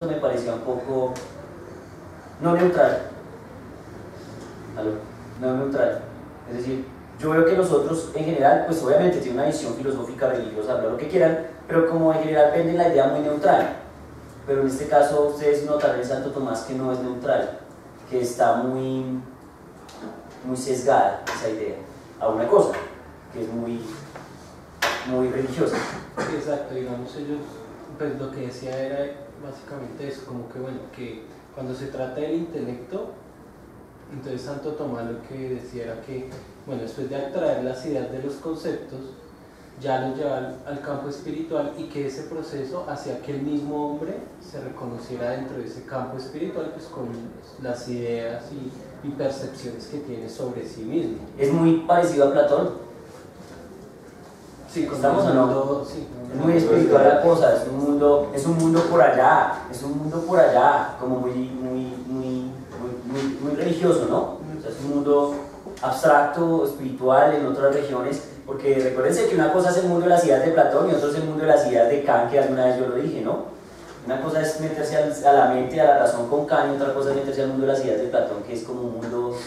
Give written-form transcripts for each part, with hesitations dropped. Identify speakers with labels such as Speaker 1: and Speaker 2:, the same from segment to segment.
Speaker 1: me parecía un poco no neutral. ¿Aló? No neutral. Es decir, yo veo que los otros en general, pues obviamente tienen una visión filosófica, religiosa, hablar lo que quieran, pero como en general venden la idea muy neutral. Pero en este caso ustedes notarán en Santo Tomás que no es neutral, que está muy sesgada esa idea a una cosa, que es muy religiosa.
Speaker 2: Sí, exacto, digamos ellos, pues lo que decía era básicamente eso, como que bueno, que cuando se trata del intelecto, entonces Santo Tomás lo que decía era que, bueno, después de atraer las ideas de los conceptos, ya los lleva al campo espiritual y que ese proceso hacía que el mismo hombre se reconociera dentro de ese campo espiritual, pues con las ideas y percepciones que tiene sobre sí mismo.
Speaker 1: Es muy parecido a Platón.
Speaker 2: Sí,
Speaker 1: ¿estamos o no?
Speaker 2: Sí,
Speaker 1: es muy espiritual la cosa, es un mundo por allá, como muy religioso, ¿no? O sea, es un mundo abstracto, espiritual en otras regiones, porque recuérdense que una cosa es el mundo de las ideas de Platón y otro es el mundo de las ideas de Kant, que alguna vez yo lo dije, ¿no? Una cosa es meterse a la mente, a la razón con Kant, y otra cosa es meterse al mundo de las ideas de Platón, que es como un mundo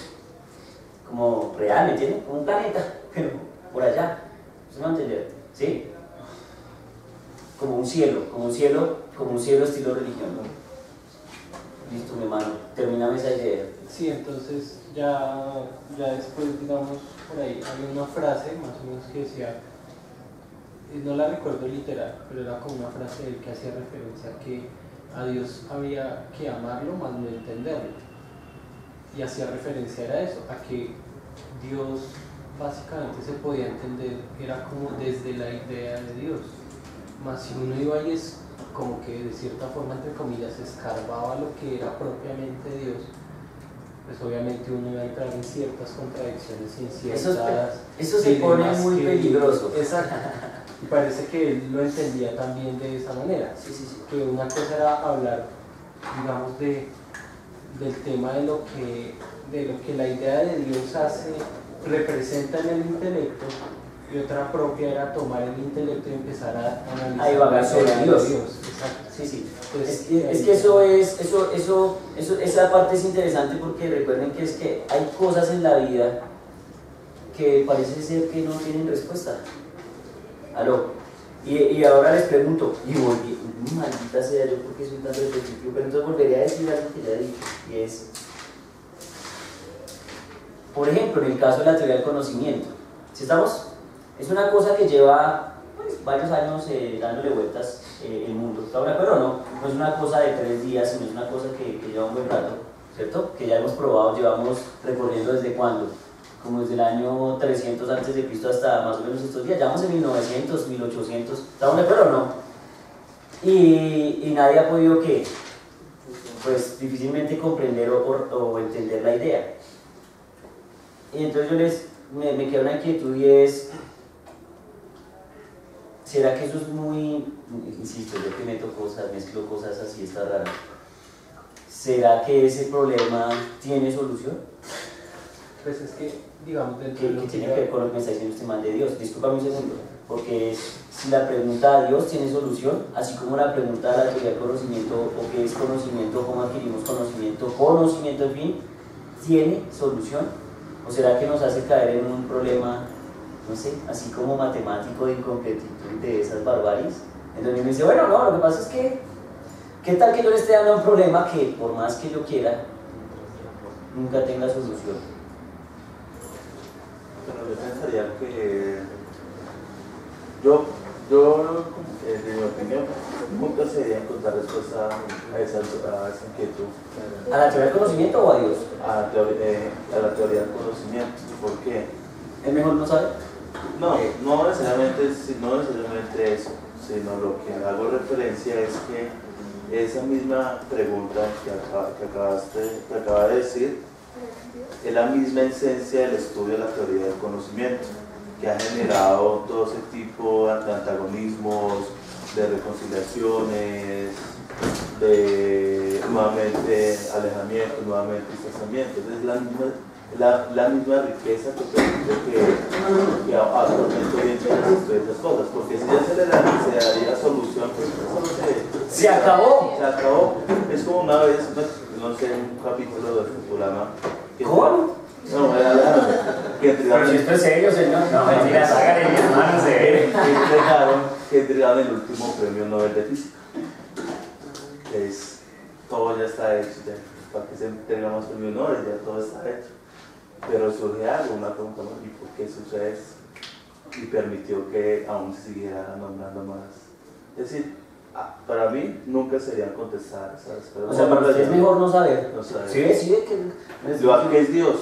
Speaker 1: como real, ¿me entienden? Como un planeta, pero por allá. ¿Se me va a entender? ¿Sí? Como un cielo estilo religión, ¿no? Listo, mi hermano, terminame esa idea.
Speaker 2: Sí, entonces ya después, digamos, por ahí había una frase más o menos que decía, no la recuerdo literal, pero era como una frase de él que hacía referencia a que a Dios había que amarlo más no entenderlo, y hacía referencia a eso, a que Dios básicamente se podía entender, era como desde la idea de Dios, más si uno iba ahí es como que de cierta forma, entre comillas, escarbaba lo que era propiamente Dios, pues obviamente uno iba a entrar en ciertas contradicciones y en ciertas...
Speaker 1: Eso se pone muy peligroso.
Speaker 2: Exacto. Y parece que él lo entendía también de esa manera.
Speaker 1: Sí.
Speaker 2: Que una cosa era hablar, digamos, del tema de lo que la idea de Dios hace, representa en el intelecto, y otra propia era tomar el intelecto y empezar a analizar.
Speaker 1: Ahí va sobre Dios.
Speaker 2: Exacto.
Speaker 1: Sí.
Speaker 2: Entonces,
Speaker 1: es que esa parte es interesante, porque recuerden que es que hay cosas en la vida que parece ser que no tienen respuesta. ¿Aló? Y ahora les pregunto, y volví, maldita sea yo porque soy tan repetitivo, pero entonces volvería a decir algo que ya he dicho, y es, por ejemplo, en el caso de la teoría del conocimiento, ¿sí estamos? Es una cosa que lleva pues, varios años dándole vueltas el mundo. ¿Está de acuerdo o no? No es una cosa de 3 días, sino es una cosa que lleva un buen rato, ¿cierto? Que ya hemos probado, llevamos recorriendo desde cuándo, como desde el año 300 antes de Cristo hasta más o menos estos días, llevamos en 1900, 1800, ¿estamos de acuerdo o no? Y nadie ha podido, ¿qué? Pues difícilmente comprender o entender la idea. Y entonces me queda una inquietud, y es, ¿será que eso es muy, insisto, yo que meto cosas, mezclo cosas así, está raro? ¿Será que ese problema tiene solución?
Speaker 2: Pues es que, digamos,
Speaker 1: que tiene que ver con lo que me está diciendo este man de Dios. Discúlpame un segundo, porque si la pregunta a Dios tiene solución, así como la pregunta a la teoría del conocimiento, o qué es conocimiento, cómo adquirimos conocimiento, en fin, ¿tiene solución? ¿O será que nos hace caer en un problema, no sé, así como matemático de incompletitud de esas barbaries? Entonces me dice, bueno, no, lo que pasa es que, ¿qué tal que yo le esté dando un problema que por más que yo quiera, nunca tenga solución?
Speaker 3: Bueno, yo pensaría que de mi opinión, nunca se debería encontrar respuesta a esa inquietud.
Speaker 1: ¿A la teoría del conocimiento o a Dios?
Speaker 3: A la teoría del conocimiento. ¿Por qué?
Speaker 1: ¿Es mejor no saber?
Speaker 3: No necesariamente eso, sino lo que hago referencia es que esa misma pregunta que acaba de decir es la misma esencia del estudio de la teoría del conocimiento, que ha generado todo ese tipo de antagonismos, de reconciliaciones, de nuevamente alejamiento, nuevamente distanciamiento. Entonces la misma riqueza que permite que actualmente hoy en día se estudien esas cosas, porque si ya se le daría solución, pues eso no se
Speaker 1: Se acabó.
Speaker 3: Se acabó. Es como una vez, no sé, un capítulo del Futurama.
Speaker 1: ¿Cómo?
Speaker 3: No, que
Speaker 1: Pero si esto es serio, señor. No, mentira, sácale mi hermano, se ve.
Speaker 3: Que entregaron el último premio Nobel de Física. Todo ya está hecho, ya. Para que se entrega más premio Nobel, ya todo está hecho. Pero surge algo, una pregunta, ¿no? ¿Y por qué sucede eso? Y permitió que aún se siguiera nombrando más. Es decir, para mí nunca sería contestar, ¿sabes? Pero
Speaker 1: o sea, para usted es mejor no saber.
Speaker 3: No saber.
Speaker 1: Sí,
Speaker 3: ¿Qué es Dios?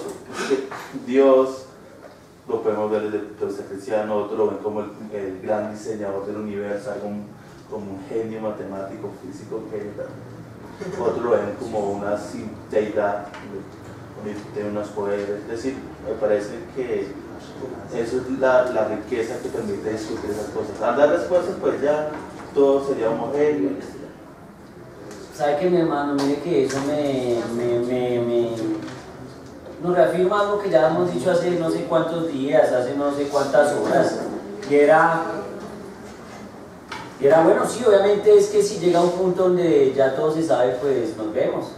Speaker 3: Dios lo podemos ver desde el punto de vista cristiano, otros lo ven como el gran diseñador del universo, como un genio matemático, físico, que otros lo ven como una deidad, tiene unos poderes. Es decir, me parece que eso es la riqueza que permite discutir esas cosas. Al dar respuestas, pues ya todo sería homogéneo.
Speaker 1: ¿Sabe qué, mi hermano? Mire que eso nos reafirma algo que ya hemos dicho hace no sé cuántos días, hace no sé cuántas horas. Y era bueno, sí, obviamente es que si llega a un punto donde ya todo se sabe, pues nos vemos.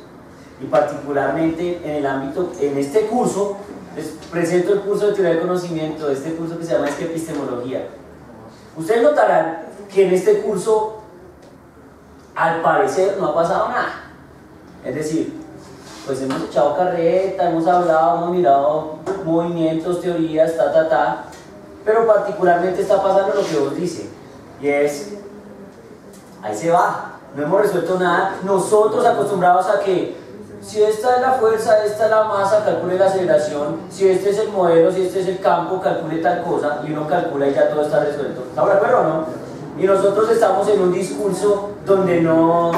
Speaker 1: Y particularmente en el ámbito, en este curso, les presento el curso de teoría del conocimiento, este curso que se llama epistemología. Ustedes notarán que en este curso, al parecer, no ha pasado nada. Es decir, pues hemos echado carreta, hemos hablado, hemos mirado movimientos, teorías, pero particularmente está pasando lo que vos dices, y es, ahí se va, no hemos resuelto nada. Nosotros acostumbrados a que si esta es la fuerza, esta es la masa, calcule la aceleración, si este es el modelo, si este es el campo, calcule tal cosa, y uno calcula y ya todo está resuelto. ¿Está de acuerdo o no? Y nosotros estamos en un discurso donde no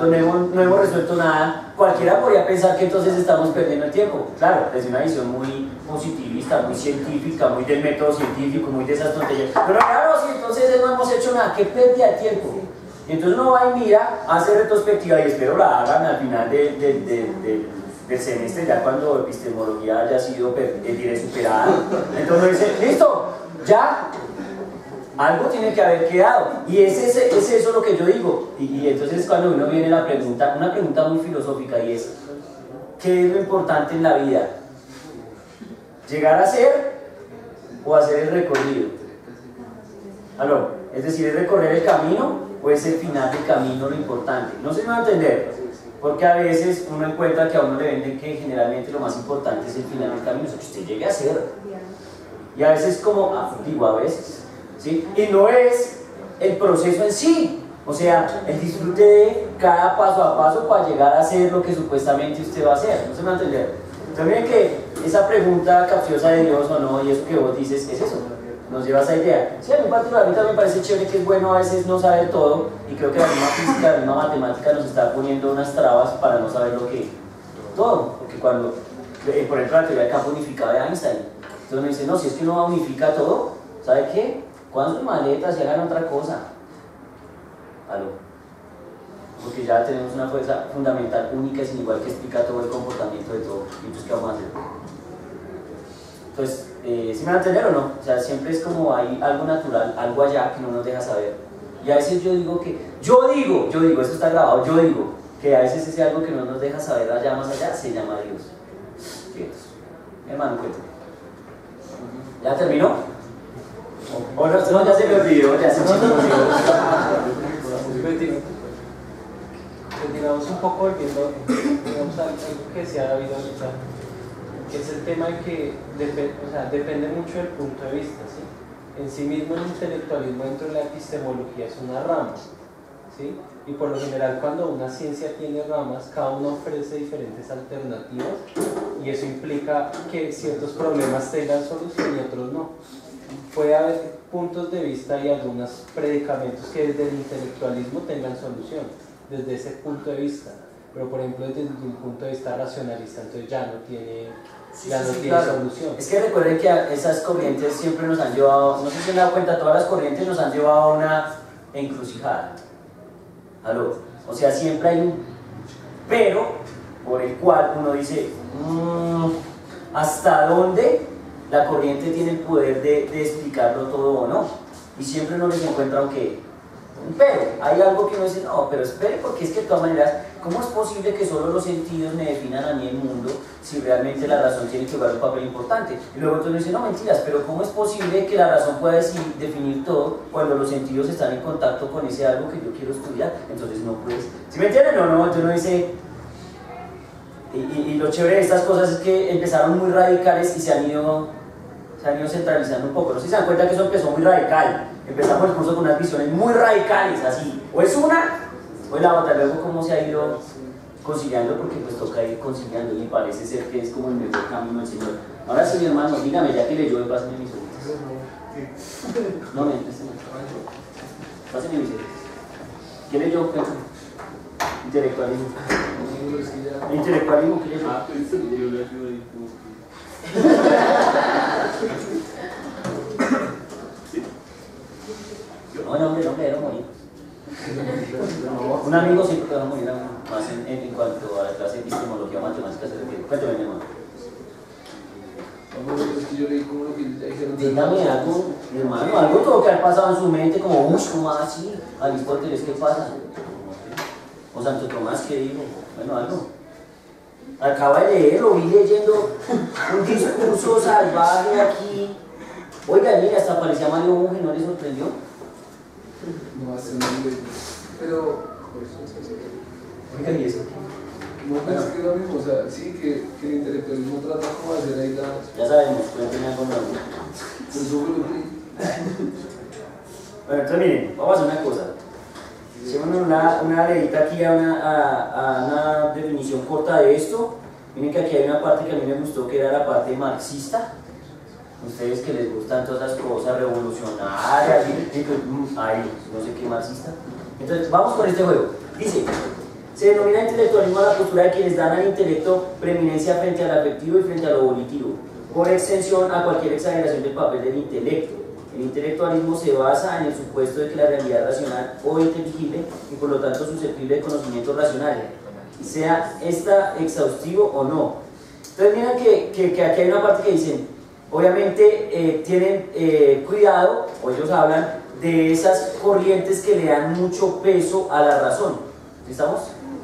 Speaker 1: hemos resuelto nada. Cualquiera podría pensar que entonces estamos perdiendo el tiempo. Claro, es una visión muy positivista, muy científica, muy del método científico, muy de esas tonterías. Pero claro, si entonces no hemos hecho nada, ¿qué pérdida de tiempo? Y entonces uno va y mira, hace retrospectiva, y espero la hagan al final del semestre, ya cuando epistemología haya sido superada. Entonces dice, listo, ya. Algo tiene que haber quedado, y es eso lo que yo digo. Y entonces cuando uno viene la pregunta, una pregunta muy filosófica, y es: ¿qué es lo importante en la vida? ¿Llegar a ser o hacer el recorrido? ¿Aló? Es decir, ¿es recorrer el camino o es el final del camino lo importante? No se me va a entender, porque a veces uno encuentra que a uno le venden que generalmente lo más importante es el final del camino, o sea, que usted llegue a ser. Y a veces como, digo a veces, ¿sí? Y no es el proceso en sí, o sea, el disfrute de cada paso a paso para llegar a ser lo que supuestamente usted va a hacer. No se me va a entender. Entonces miren que esa pregunta capciosa de Dios o no, y eso que vos dices, es eso, nos lleva a esa idea. Sí, a mí particularmente me parece chévere, que es bueno a veces no saber todo, y creo que la misma física, la misma matemática nos está poniendo unas trabas para no saber todo, porque cuando, por ejemplo, la teoría del campo unificado de Einstein, entonces me dice, no, si es que uno unifica todo, ¿sabe qué? Cuando sus maletas y hagan otra cosa. ¿Aló? Porque ya tenemos una fuerza fundamental única y sin igual que explica todo el comportamiento de todo. ¿Y entonces qué vamos a hacer? Entonces, ¿sí me van a entender o no? O sea, siempre es como hay algo natural, algo allá que no nos deja saber. Y a veces yo digo, eso está grabado, yo digo que a veces ese algo que no nos deja saber allá más allá se llama Dios. ¿Cierto? Hermano, cuéntame. ¿Ya terminó? O no, ya se me olvidó, ya se me olvidó.
Speaker 2: Digamos un poco volviendo, digamos, algo que decía David ahorita, que es el tema de que depende mucho del punto de vista, ¿sí? En sí mismo el intelectualismo dentro de la epistemología es una rama, ¿sí? Y por lo general cuando una ciencia tiene ramas, cada uno ofrece diferentes alternativas, y eso implica que ciertos problemas tengan solución y otros no. Puede haber puntos de vista y algunos predicamentos que desde el intelectualismo tengan solución, desde ese punto de vista, pero por ejemplo desde un punto de vista racionalista, entonces ya no tiene
Speaker 1: claro.
Speaker 2: Solución.
Speaker 1: Es que recuerden que esas corrientes siempre nos han llevado, no sé si se han dado cuenta, todas las corrientes nos han llevado a una encrucijada. ¿Aló? O sea, siempre hay un pero por el cual uno dice, ¿hasta dónde la corriente tiene el poder de explicarlo todo o no? Y siempre uno les encuentra Pero hay algo que uno dice, no, pero espere, porque es que de todas maneras, ¿cómo es posible que solo los sentidos me definan a mí el mundo si realmente la razón tiene que jugar un papel importante? Y luego entonces dice, no, mentiras, pero ¿cómo es posible que la razón pueda definir todo cuando los sentidos están en contacto con ese algo que yo quiero estudiar? Entonces no puedes. ¿Sí me entienden o no? Entonces uno dice, y lo chévere de estas cosas es que empezaron muy radicales y se han ido centralizando un poco. No sé si se dan cuenta que eso empezó muy radical. Empezamos el curso con unas visiones muy radicales, así. O es una, o es la otra. Luego cómo se ha ido conciliando, porque pues toca ir conciliando y parece ser que es como el mejor camino del Señor. Ahora sí, mi hermano, dígame, ya que leyó, pásame mis hojitas. No, me pásame mis hojitas. ¿Qué leyó? Intelectualismo. Intelectualismo, ¿qué leyó?
Speaker 4: Ah, pero eso yo lo ayudo.
Speaker 1: No, hombre, no morir. Un amigo siempre va a morir más en cuanto a la clase de epistemología o matemáticas se refiere. Cuéntame, mi hermano.
Speaker 4: Es que yo leí como lo que dijeron.
Speaker 1: Dígame algo, mi hermano, algo tuvo que haber pasado en su mente, como, uy, ¿cómo así? Aristóteles, ¿qué pasa? O Santo Tomás, ¿qué dijo? Bueno, algo. Acaba de leer, lo vi leyendo un discurso salvaje aquí. Oiga, mira, hasta parecía Mario Bunge, ¿no le sorprendió?
Speaker 4: No hace nada, pero.
Speaker 1: Oiga, ¿y eso?
Speaker 4: No pensé que era lo mismo, o sea, sí, que el intelectualismo trata como de hacer ahí la.
Speaker 1: Ya sabemos, cuéntenme algo nuevo.
Speaker 4: Eso fue lo que.
Speaker 1: Bueno, entonces miren, vamos a hacer una cosa. Hicimos una leída aquí a una definición corta de esto. Miren que aquí hay una parte que a mí me gustó, que era la parte marxista. Ustedes que les gustan todas esas cosas revolucionarias, ay, no sé qué marxista. Entonces, vamos con este juego. Dice, se denomina intelectualismo a la postura de quienes dan al intelecto preeminencia frente al afectivo y frente a lo volitivo, por extensión a cualquier exageración del papel del intelecto. El intelectualismo se basa en el supuesto de que la realidad es racional o inteligible y por lo tanto susceptible de conocimiento racional, sea esta exhaustivo o no. Entonces miren que aquí hay una parte que dicen, obviamente tienen cuidado, o ellos hablan de esas corrientes que le dan mucho peso a la razón. ¿Estamos?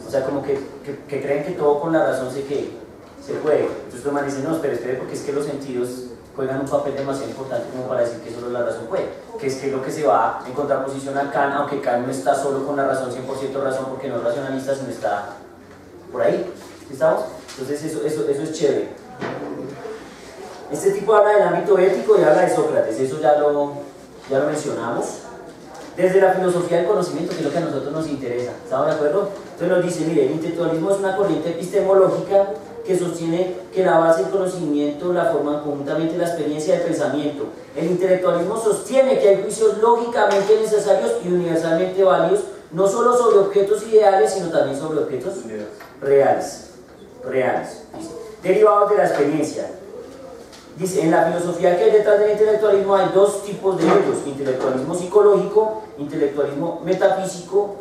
Speaker 1: O sea, como que creen que todo con la razón se puede. Entonces Tomás dice, no, espere, porque es que los sentidos juegan un papel demasiado importante como para decir que solo la razón puede, que es que lo que se va en contraposición a Kant, aunque Kant no está solo con la razón, 100% razón, porque no es racionalista, sino está por ahí. ¿Estamos? Entonces eso es chévere. Este tipo habla del ámbito ético y habla de Sócrates, eso ya lo mencionamos. Desde la filosofía del conocimiento, que es lo que a nosotros nos interesa, ¿estamos de acuerdo? Entonces nos dice, mire, el intelectualismo es una corriente epistemológica que sostiene que la base del conocimiento la forman conjuntamente la experiencia y el pensamiento. El intelectualismo sostiene que hay juicios lógicamente necesarios y universalmente válidos, no solo sobre objetos ideales, sino también sobre objetos reales, derivados de la experiencia. Dice, en la filosofía que hay detrás del intelectualismo hay dos tipos de ellos, intelectualismo psicológico, intelectualismo metafísico,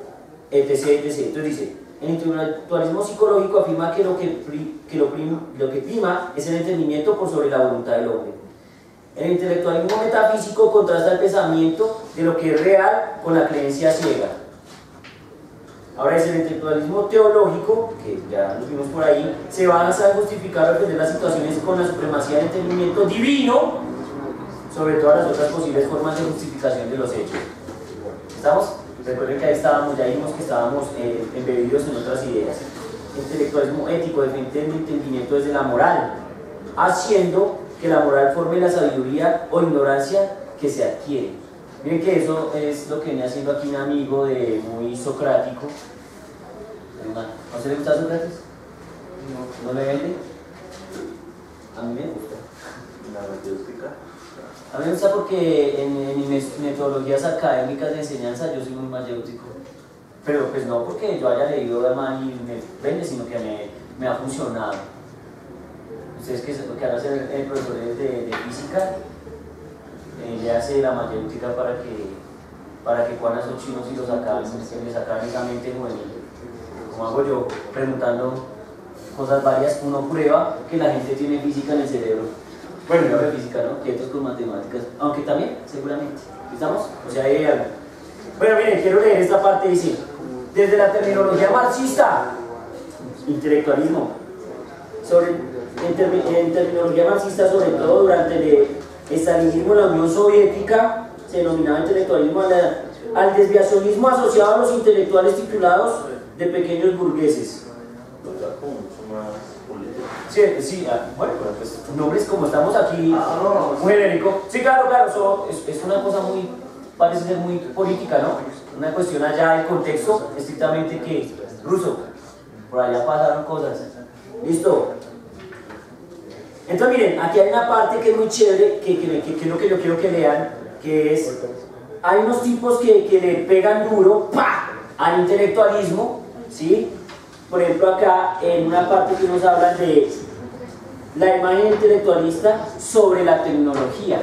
Speaker 1: etc. Entonces dice, el intelectualismo psicológico afirma que lo que prima es el entendimiento por sobre la voluntad del hombre. El intelectualismo metafísico contrasta el pensamiento de lo que es real con la creencia ciega. Ahora es el intelectualismo teológico, que ya lo vimos por ahí, se basa en justificar o defender las situaciones con la supremacía del entendimiento divino sobre todas las otras posibles formas de justificación de los hechos. ¿Estamos? Recuerden que ahí estábamos, ya vimos que estábamos embebidos en otras ideas. El intelectualismo ético defiende el entendimiento desde la moral, haciendo que la moral forme la sabiduría o ignorancia que se adquiere. Miren que eso es lo que viene haciendo aquí un amigo de muy socrático. ¿A usted le gusta Sócrates? No. ¿No le vende? A mí me gusta. A mí me gusta porque en mis metodologías académicas de enseñanza yo soy muy mayéutico. Pero pues no porque yo haya leído mal y me vende, sino que me ha funcionado. Ustedes que ahora ser profesores de física, le hace la mayéutica para que puedan esos chinos y los sacan esa mente juvenil. Como hago yo, preguntando cosas varias, uno prueba que la gente tiene física en el cerebro. Bueno, yo de física, ¿no? Quietos con matemáticas, aunque también, seguramente. ¿Estamos? O sea, hay algo. Bueno, miren, quiero leer esta parte, dice, desde la terminología marxista, intelectualismo, en terminología marxista, sobre todo durante el estalinismo en la Unión Soviética, se denominaba intelectualismo al desviacionismo asociado a los intelectuales titulados de pequeños burgueses. Sí, sí, bueno, pues nombres como estamos aquí, muy genérico. Sí, claro, claro, eso es una cosa muy, parece ser muy política, ¿no? Una cuestión allá del contexto, estrictamente que ruso, por allá pasaron cosas. ¿Listo? Entonces miren, aquí hay una parte que es muy chévere, que es lo que yo quiero que lean, que es, hay unos tipos que le pegan duro, ¡pah!, al intelectualismo, ¿sí? Por ejemplo acá, en una parte que nos hablan de la imagen intelectualista sobre la tecnología.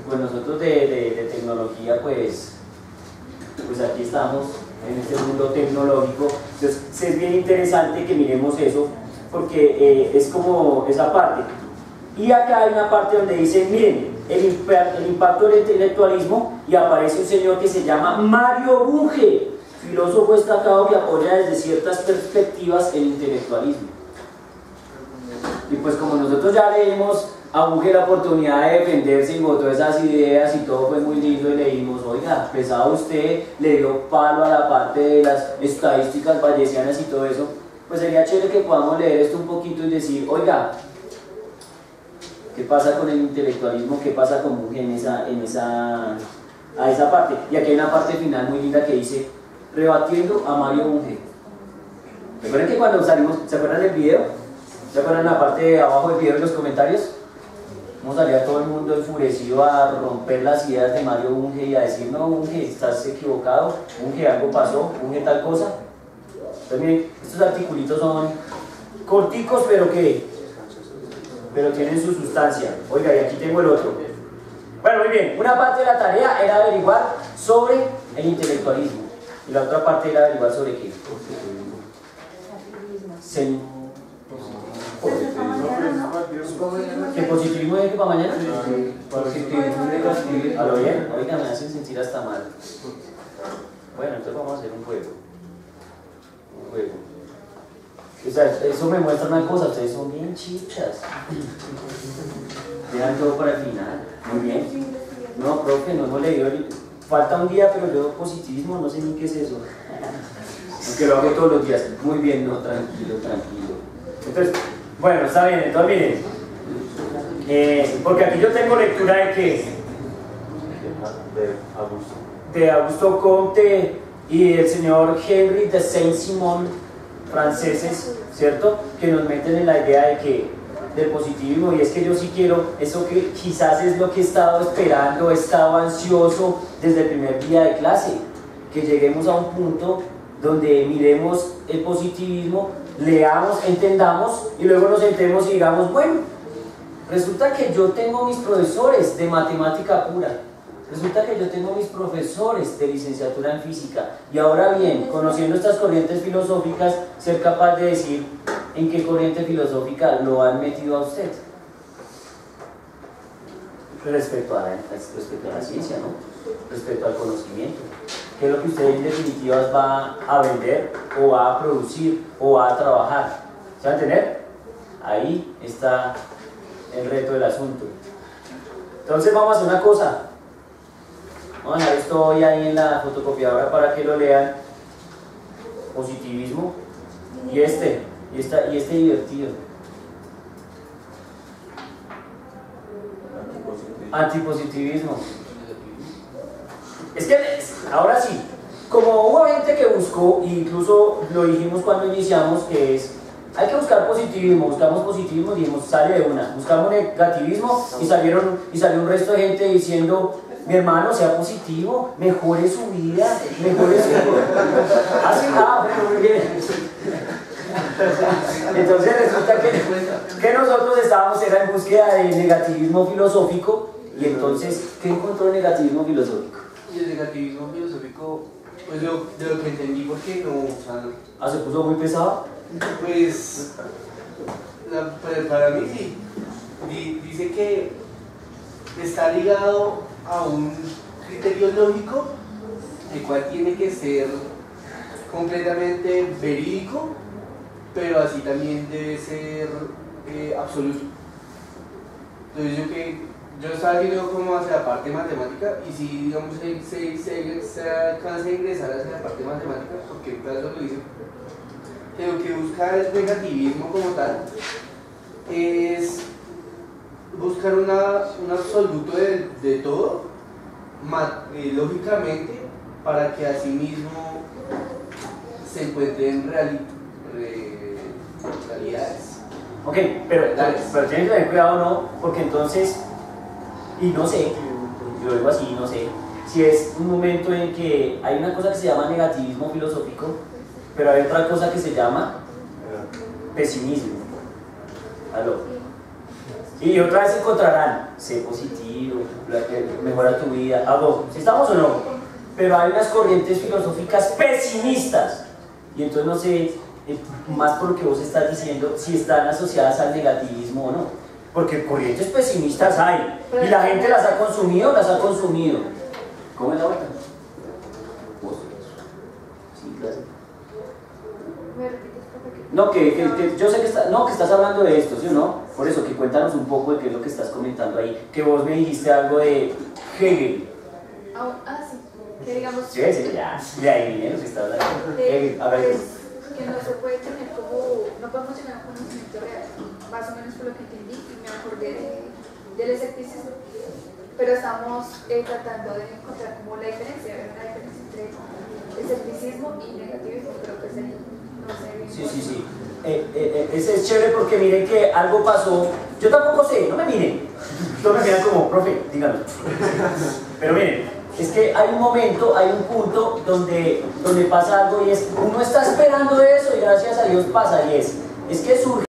Speaker 1: Pues nosotros de tecnología, pues aquí estamos, en este mundo tecnológico. Entonces es bien interesante que miremos eso, porque es como esa parte. Y acá hay una parte donde dice, miren, el impacto del intelectualismo, y aparece un señor que se llama Mario Bunge, filósofo destacado que apoya desde ciertas perspectivas el intelectualismo. Y pues como nosotros ya leímos a Bunge la oportunidad de defenderse y votó esas ideas y todo fue muy lindo, y leímos, oiga, pesado usted, le dio palo a la parte de las estadísticas bayesianas y todo eso, pues sería chévere que podamos leer esto un poquito y decir, oiga, ¿qué pasa con el intelectualismo? ¿Qué pasa con Bunge a esa parte? Y aquí hay una parte final muy linda que dice, rebatiendo a Mario Bunge. ¿Recuerdan que cuando salimos, se acuerdan del video? ¿Se acuerdan la parte de abajo del video en los comentarios? Cómo salía todo el mundo enfurecido a romper las ideas de Mario Bunge y a decir, no, Bunge, estás equivocado, Bunge, algo pasó, Bunge, tal cosa. Entonces miren, estos articulitos son corticos, pero tienen su sustancia. Oiga, y aquí tengo el otro. Bueno, muy bien, una parte de la tarea era averiguar sobre el intelectualismo y la otra parte era averiguar sobre qué. ¿Qué positivismo es que para mañana?
Speaker 2: Positivismo y negativismo.
Speaker 1: ¿A lo bien? Oiga, me hacen sentir hasta mal. Bueno, entonces vamos a hacer un juego. O sea, eso me muestra una cosa, ustedes son bien chichas. Dejan todo para el final. Muy bien. No, profe, no hemos leído. Falta un día, pero yo positivismo, no sé ni qué es eso. Aunque lo hago todos los días. Muy bien, no, tranquilo, tranquilo. Entonces, bueno, está bien, entonces miren. Porque aquí yo tengo lectura de qué? De Augusto Comte y del señor Henry de Saint-Simon, franceses, ¿cierto? Que nos meten en la idea de que del positivismo, y es que yo sí quiero, eso que quizás es lo que he estado esperando, he estado ansioso desde el primer día de clase, que lleguemos a un punto donde miremos el positivismo, leamos, entendamos y luego nos sentemos y digamos, bueno, resulta que yo tengo mis profesores de matemática pura, resulta que yo tengo mis profesores de licenciatura en física, y ahora bien, conociendo estas corrientes filosóficas, ser capaz de decir en qué corriente filosófica lo han metido a usted respecto a la ciencia, ¿no? Respecto al conocimiento, qué es lo que usted en definitiva va a vender o va a producir o va a trabajar. ¿Se va a entender? Ahí está el reto del asunto. Entonces vamos a hacer una cosa. Vamos a dejar esto hoy ahí en la fotocopiadora para que lo lean. Positivismo y este divertido. Antipositivismo. Es que ahora sí, como hubo gente que buscó, incluso lo dijimos cuando iniciamos, que es, hay que buscar positivismo, buscamos positivismo, dijimos, sale de una, buscamos negativismo y salió un resto de gente diciendo, mi hermano, sea positivo, mejore su vida, mejore su vida. Así, bueno, muy bien. Entonces resulta que nosotros estábamos era en búsqueda de negativismo filosófico, y entonces, ¿qué encontró el negativismo filosófico?
Speaker 2: Y el negativismo filosófico, pues de lo que entendí, porque no, o sea,
Speaker 1: ¿Se puso muy pesado?
Speaker 2: Pues, para mí sí. Dice que está ligado a un criterio lógico
Speaker 5: el cual tiene que ser completamente verídico, pero así también debe ser absoluto. Entonces yo estaba viendo como hacia la parte matemática, y si digamos se alcanza a ingresar hacia la parte matemática, porque un pedazo lo dice, que lo que busca el negativismo como tal es buscar un absoluto de todo, lógicamente, para que así mismo se encuentren realidades.
Speaker 1: Ok, pero tienen que tener cuidado, ¿no? Porque entonces, y no sé, yo digo así, no sé, si es un momento en que hay una cosa que se llama negativismo filosófico, pero hay otra cosa que se llama pesimismo. ¿Aló? Y otra vez encontrarán, sé positivo, mejora tu vida, algo, si estamos o no, pero hay unas corrientes filosóficas pesimistas, y entonces no sé, más por lo que vos estás diciendo, si están asociadas al negativismo o no, porque corrientes pesimistas hay, y la gente las ha consumido, ¿Cómo es la vuelta? Sí, gracias. No, yo sé que estás hablando de esto, ¿sí o no? Por eso, que cuéntanos un poco de qué es lo que estás comentando ahí, que vos me dijiste algo de Hegel.
Speaker 6: Sí, que digamos...
Speaker 1: Sí, ya, de ahí viene lo que está hablando. Hegel, a ver.
Speaker 6: Que no se puede tener como, no podemos tener un conocimiento real, más o menos por lo que entendí, y me acordé del escepticismo, pero estamos tratando de encontrar como la diferencia entre escepticismo y negativismo, creo que es no sé bien.
Speaker 1: Sí. Ese es chévere porque miren que algo pasó, yo tampoco sé, no me miren, no me miran como, profe, díganlo, pero miren, es que hay un momento, hay un punto donde pasa algo y es, uno está esperando eso y gracias a Dios pasa, y es que surge